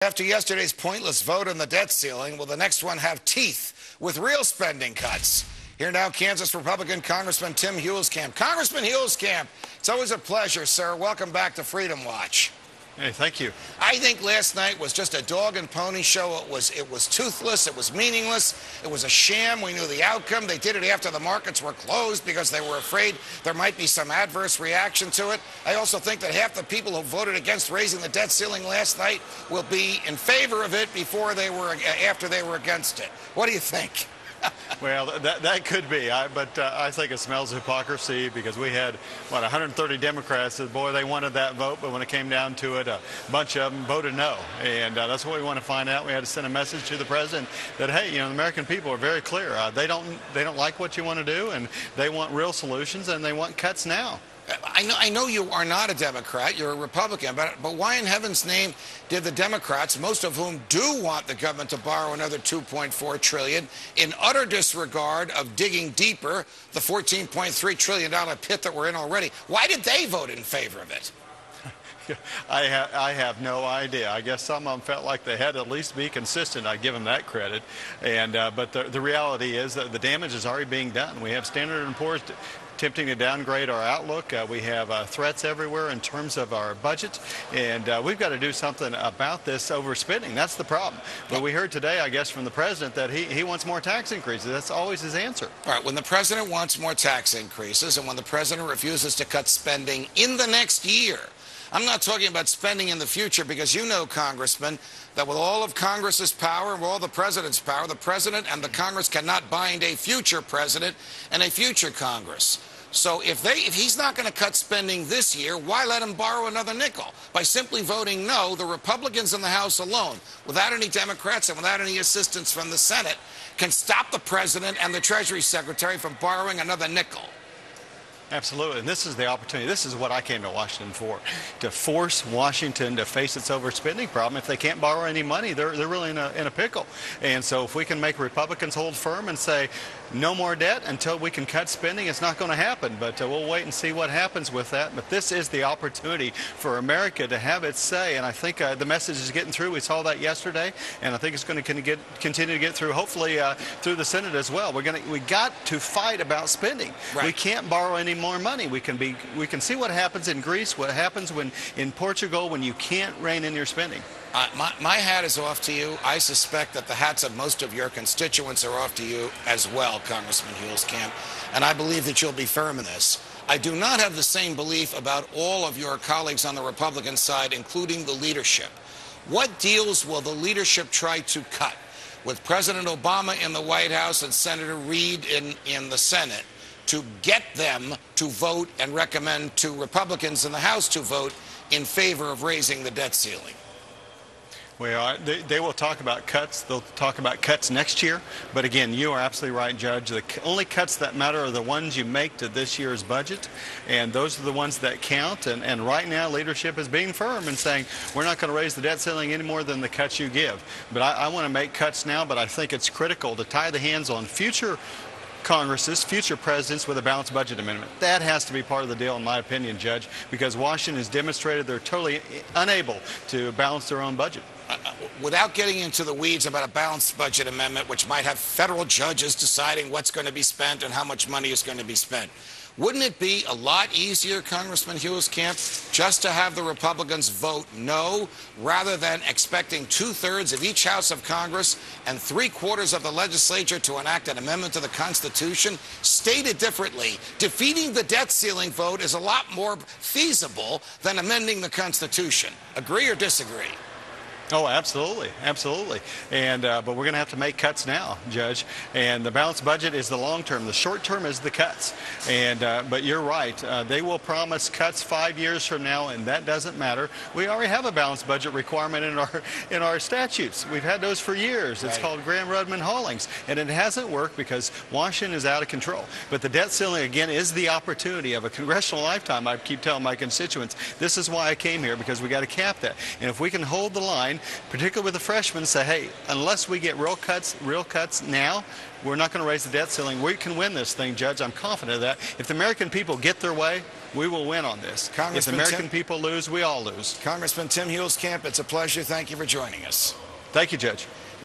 After yesterday's pointless vote on the debt ceiling, will the next one have teeth with real spending cuts? Here now, Kansas Republican Congressman Tim Huelskamp. Congressman Huelskamp, it's always a pleasure, sir. Welcome back to Freedom Watch. Hey, thank you. I think last night was just a dog and pony show. It was toothless. It was meaningless. It was a sham. We knew the outcome. They did it after the markets were closed because they were afraid there might be some adverse reaction to it. I also think that half the people who voted against raising the debt ceiling last night will be in favor of it after they were against it. What do you think? Well, that could be, but I think it smells hypocrisy because we had, 130 Democrats that, boy, they wanted that vote, but when it came down to it, a bunch of them voted no. And that's what we want to find out. We had to send a message to the president that, hey, the American people are very clear. They don't like what you want to do, and they want real solutions, and they want cuts now. I know you are not a Democrat, you're a Republican, but why in heaven's name did the Democrats, most of whom do want the government to borrow another $2.4 trillion, in utter disregard of digging deeper the $14.3 trillion pit that we're in already, why did they vote in favor of it? I have no idea. I guess some of them felt like they had to at least be consistent. I give them that credit. But the reality is that the damage is already being done. We have Standard & Poor's attempting to downgrade our outlook. We have threats everywhere in terms of our budget, and we've got to do something about this overspending. That's the problem. But we heard today, I guess, from the president that he wants more tax increases. That's always his answer. All right, when the president wants more tax increases and when the president refuses to cut spending in the next year, I'm not talking about spending in the future because you know, Congressman, that with all of Congress's power and with all the president's power, the president and the Congress cannot bind a future president and a future Congress. So if he's not going to cut spending this year, why let him borrow another nickel? By simply voting no, the Republicans in the House alone, without any Democrats and without any assistance from the Senate, can stop the president and the Treasury Secretary from borrowing another nickel. Absolutely, and this is the opportunity. This is what I came to Washington for, to force Washington to face its overspending problem. If they can't borrow any money, they're really in a pickle. And so if we can make Republicans hold firm and say no more debt until we can cut spending, it's not going to happen. But we'll wait and see what happens with that. But this is the opportunity for America to have its say, and I think the message is getting through. We saw that yesterday, and I think it's going to continue to get through, hopefully through the Senate as well. We got to fight about spending. Right. We can't borrow any more money. We can see what happens in Greece, what happens in Portugal when you can't rein in your spending. My hat is off to you. I suspect that the hats of most of your constituents are off to you as well, Congressman Huelskamp, and I believe that you'll be firm in this. I do not have the same belief about all of your colleagues on the Republican side, including the leadership. What deals will the leadership try to cut? With President Obama in the White House and Senator Reid in the Senate, to get them to vote and recommend to Republicans in the House to vote in favor of raising the debt ceiling? Well, they will talk about cuts. They'll talk about cuts next year. But again, you are absolutely right, Judge. The only cuts that matter are the ones you make to this year's budget, and those are the ones that count. And right now, leadership is being firm and saying, we're not going to raise the debt ceiling any more than the cuts you give. But I want to make cuts now, but I think it's critical to tie the hands on future Congresses, future presidents with a balanced budget amendment. That has to be part of the deal, in my opinion, Judge, because Washington has demonstrated they're totally unable to balance their own budget. Without getting into the weeds about a balanced budget amendment, which might have federal judges deciding what's going to be spent and how much money is going to be spent, wouldn't it be a lot easier, Congressman Huelskamp, just to have the Republicans vote no, rather than expecting 2/3 of each House of Congress and 3/4 of the legislature to enact an amendment to the Constitution? Stated differently, defeating the debt ceiling vote is a lot more feasible than amending the Constitution. Agree or disagree? Oh, absolutely, absolutely. And but we're going to have to make cuts now, Judge. And the balanced budget is the long term. The short term is the cuts. And but you're right. They will promise cuts 5 years from now, and that doesn't matter. We already have a balanced budget requirement in our statutes. We've had those for years. It's called Graham-Rudman Hollings, and it hasn't worked because Washington is out of control. But the debt ceiling again is the opportunity of a congressional lifetime. I keep telling my constituents this is why I came here, because we got to cap that. And if we can hold the line in, particularly with the freshmen, say, hey, unless we get real cuts now, we're not going to raise the debt ceiling. We can win this thing, Judge. I'm confident of that. If the American people get their way, we will win on this. If the American people lose, we all lose. Congressman Tim Huelskamp, it's a pleasure. Thank you for joining us. Thank you, Judge.